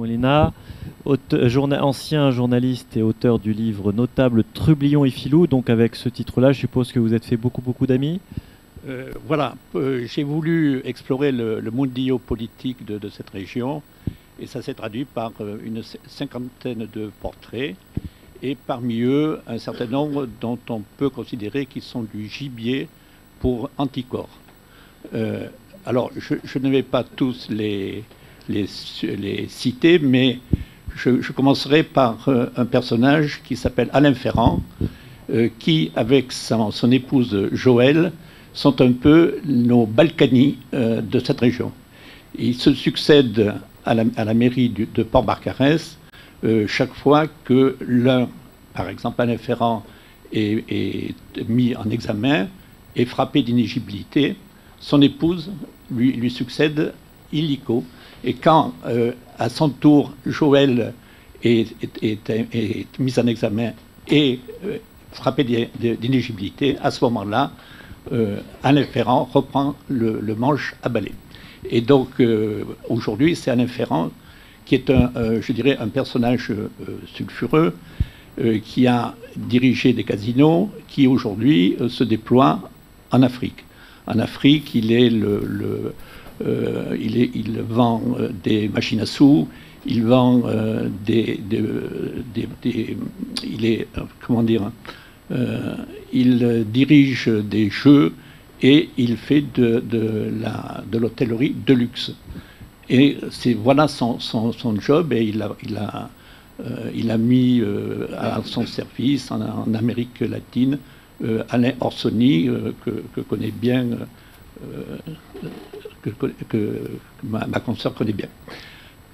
Molina, ancien journaliste et auteur du livre notable Trublion et Filou. Donc avec ce titre-là, je suppose que vous êtes fait beaucoup d'amis. Voilà, j'ai voulu explorer le mundillo politique de cette région et ça s'est traduit par une cinquantaine de portraits et parmi eux un certain nombre dont on peut considérer qu'ils sont du gibier pour Anticor. Alors je ne vais pas tous les citer, mais je commencerai par un personnage qui s'appelle Alain Ferrand, qui avec son épouse Joëlle sont un peu nos Balkany de cette région. Ils se succèdent à la mairie de Port-Barcarès chaque fois que l'un, par exemple Alain Ferrand, est mis en examen et frappé d'inéligibilité. Son épouse lui succède illico. Et quand, à son tour, Joël est mise en examen et frappé d'inéligibilité, à ce moment-là, Alain Ferrand reprend le manche à balai. Et donc, aujourd'hui, c'est Alain Ferrand qui est, je dirais, un personnage sulfureux, qui a dirigé des casinos, qui aujourd'hui se déploie en Afrique. En Afrique, il vend des machines à sous, il vend il dirige des jeux et il fait de l'hôtellerie de luxe. Et voilà son job, et il a mis à son service en Amérique latine Alain Orsoni, que connaît bien, que ma consoeur connaît bien.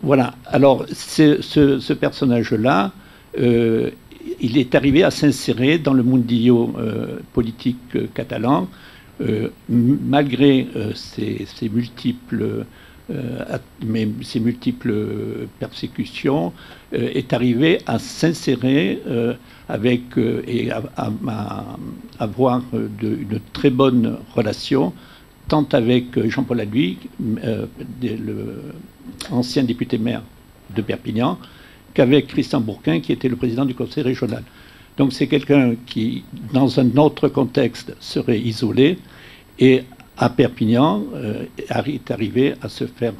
Voilà, alors ce personnage-là, il est arrivé à s'insérer dans le mundillo politique catalan, malgré ses multiples persécutions, est arrivé à s'insérer et à avoir une très bonne relation, tant avec Jean-Paul Alluy, ancien député-maire de Perpignan, qu'avec Christian Bourquin, qui était le président du conseil régional. Donc c'est quelqu'un qui, dans un autre contexte, serait isolé, et à Perpignan est arrivé à se faire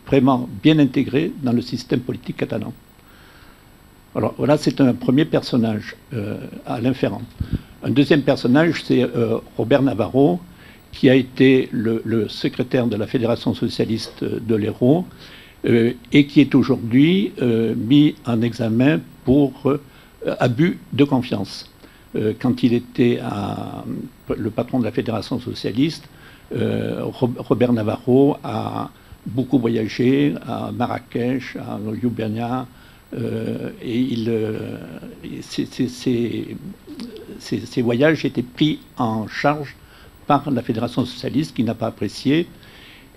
vraiment bien intégré dans le système politique catalan. Alors voilà, c'est un premier personnage, Alain Ferrand. Un deuxième personnage, c'est Robert Navarro, qui a été le secrétaire de la Fédération socialiste de l'Hérault, et qui est aujourd'hui mis en examen pour abus de confiance. Quand il était le patron de la Fédération socialiste, Robert Navarro a beaucoup voyagé à Marrakech, à Ljubljana, et ces voyages étaient pris en charge par la Fédération socialiste, qui n'a pas apprécié,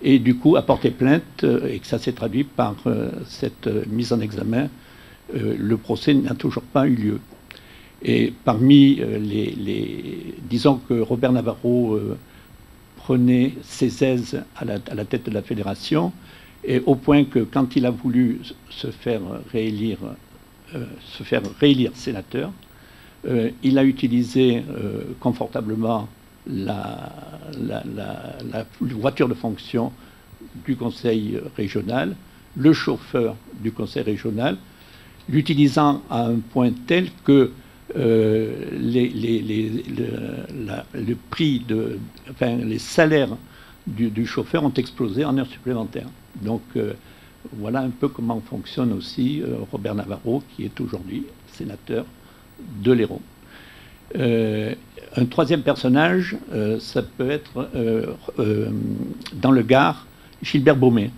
et du coup a porté plainte, et que ça s'est traduit par cette mise en examen. Le procès n'a toujours pas eu lieu. Et parmi disons que Robert Navarro prenait ses aises à la tête de la fédération, et au point que quand il a voulu se faire réélire sénateur, il a utilisé confortablement la voiture de fonction du conseil régional, le chauffeur du conseil régional, l'utilisant à un point tel que les salaires du chauffeur ont explosé en heures supplémentaires. Donc voilà un peu comment fonctionne aussi Robert Navarro, qui est aujourd'hui sénateur de l'Hérault. Un troisième personnage, ça peut être dans le Gard, Gilbert Baumet.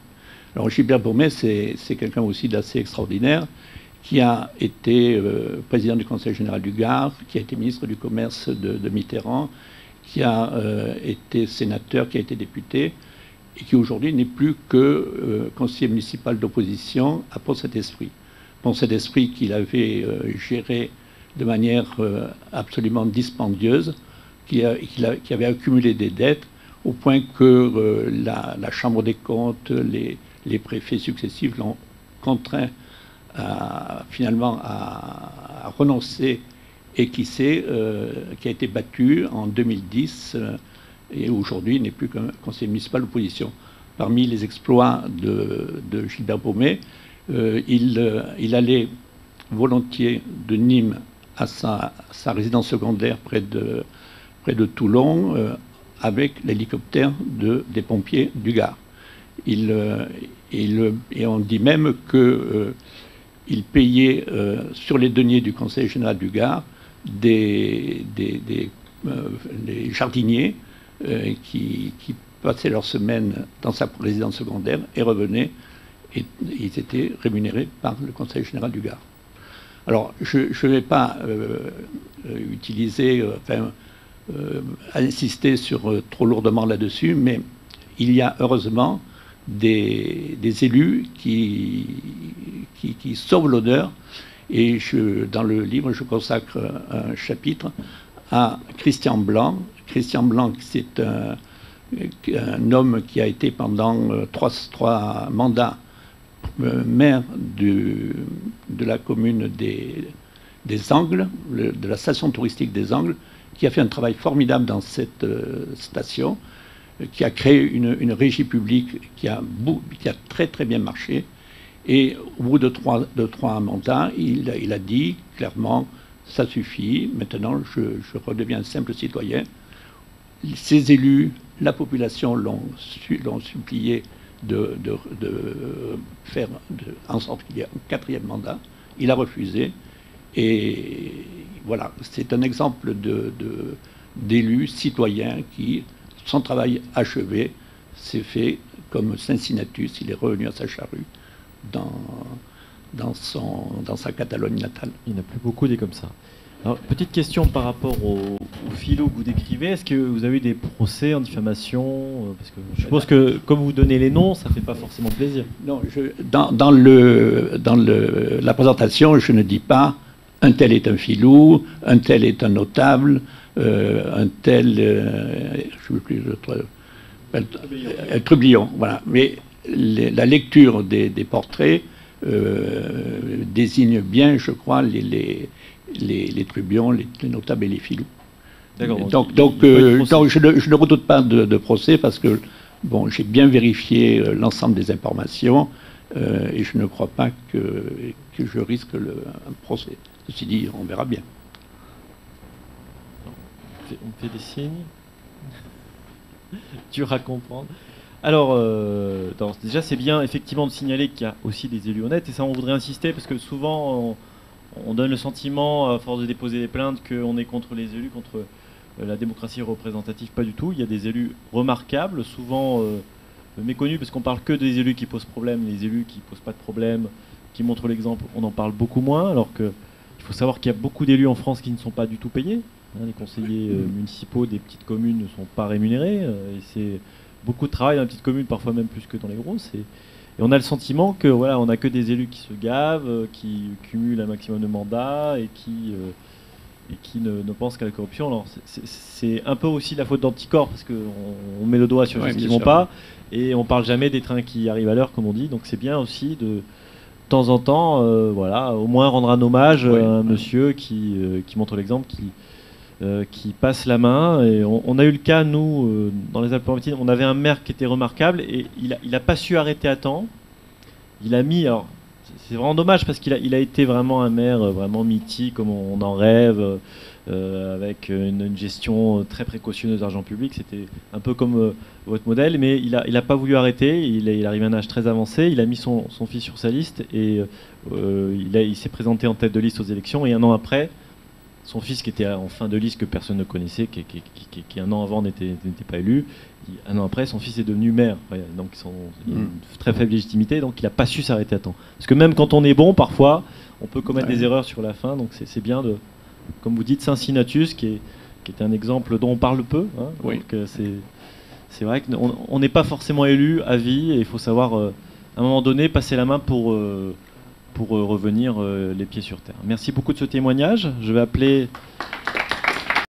Alors Gilbert Baumet, c'est quelqu'un aussi d'assez extraordinaire, qui a été président du Conseil général du Gard, qui a été ministre du Commerce de Mitterrand, qui a été sénateur, qui a été député, et qui aujourd'hui n'est plus que conseiller municipal d'opposition à Pont-Saint-Esprit. Pont-Saint-Esprit qu'il avait géré de manière absolument dispendieuse, qui avait accumulé des dettes, au point que la Chambre des comptes, les préfets successifs l'ont contraint finalement à renoncer et qui a été battu en 2010 et aujourd'hui n'est plus qu'un conseiller municipal d'opposition. Parmi les exploits de Gilbert Baumet, il allait volontiers de Nîmes à sa résidence secondaire près de Toulon avec l'hélicoptère des pompiers du Gard. Et on dit même qu'il payait sur les deniers du Conseil général du Gard des jardiniers qui passaient leur semaine dans sa résidence secondaire et revenaient, et ils étaient rémunérés par le Conseil général du Gard. Alors, je ne vais pas insister trop lourdement là-dessus, mais il y a heureusement des élus qui sauvent l'honneur. Et dans le livre, je consacre un chapitre à Christian Blanc. Christian Blanc, c'est un homme qui a été pendant trois mandats maire de la commune des Angles, de la station touristique des Angles, qui a fait un travail formidable dans cette station, qui a créé une régie publique qui a très très bien marché. Et au bout de trois mandats, il a dit clairement, ça suffit, maintenant je redeviens un simple citoyen. Ces élus, la population l'ont supplié de faire en sorte qu'il y ait un 4e mandat. Il a refusé. Et voilà, c'est un exemple d'élu citoyen qui, son travail achevé, s'est fait comme Cincinnatus. Il est revenu à sa charrue dans sa Catalogne natale. Il n'y en a plus beaucoup des comme ça. Alors, petite question par rapport au philo que vous décrivez. Est-ce que vous avez eu des procès en diffamation? Parce que je suppose que comme vous donnez les noms, ça ne fait pas forcément plaisir. Non, dans la présentation, je ne dis pas un tel est un filou, un tel est un notable, un tel, je ne veux plus, Trublion. Voilà. Mais la lecture des portraits désigne bien, je crois, les Trublions, les notables et les filous. Donc je ne redoute pas de procès parce que bon, j'ai bien vérifié l'ensemble des informations et je ne crois pas que je risque un procès. Ceci dit, on verra bien. On fait des signes. Dur à comprendre. Alors, déjà, c'est bien effectivement de signaler qu'il y a aussi des élus honnêtes, et ça, on voudrait insister, parce que souvent, on donne le sentiment, à force de déposer des plaintes, qu'on est contre les élus, contre la démocratie représentative. Pas du tout. Il y a des élus remarquables, souvent méconnus, parce qu'on parle que des élus qui posent problème. Les élus qui posent pas de problème, qui montrent l'exemple, on en parle beaucoup moins, alors qu'il faut savoir qu'il y a beaucoup d'élus en France qui ne sont pas du tout payés. Les conseillers municipaux des petites communes ne sont pas rémunérés, et c'est beaucoup de travail dans les petites communes, parfois même plus que dans les grosses. Et on a le sentiment que voilà, on n'a que des élus qui se gavent, qui cumulent un maximum de mandats et qui ne pensent qu'à la corruption. Alors c'est un peu aussi la faute d'Anticor, parce qu'on met le doigt sur ceux qui ne vont pas, et on parle jamais des trains qui arrivent à l'heure, comme on dit. Donc c'est bien aussi de temps en temps, voilà, au moins rendre un hommage à un monsieur qui montre l'exemple, qui passe la main. Et on a eu le cas, nous, dans les Alpes-Maritimes, on avait un maire qui était remarquable et il a pas su arrêter à temps. Il a mis, alors c'est vraiment dommage parce qu'il a été vraiment un maire vraiment mythique comme on en rêve, avec une gestion très précautionneuse d'argent public. C'était un peu comme votre modèle, mais il a pas voulu arrêter. Il arrive à un âge très avancé. Il a mis son fils sur sa liste et il s'est présenté en tête de liste aux élections, et un an après, son fils, qui était en fin de liste, que personne ne connaissait, qui un an avant n'était pas élu, un an après, son fils est devenu maire. Ouais, donc il a une très faible légitimité, donc il n'a pas su s'arrêter à temps. Parce que même quand on est bon, parfois, on peut commettre des erreurs sur la fin. Donc c'est bien de, comme vous dites, Cincinnatus, qui est un exemple dont on parle peu. Hein, donc c'est vrai qu'on n'est pas forcément élu à vie, et il faut savoir, à un moment donné, passer la main pour revenir les pieds sur terre. Merci beaucoup de ce témoignage. Je vais appeler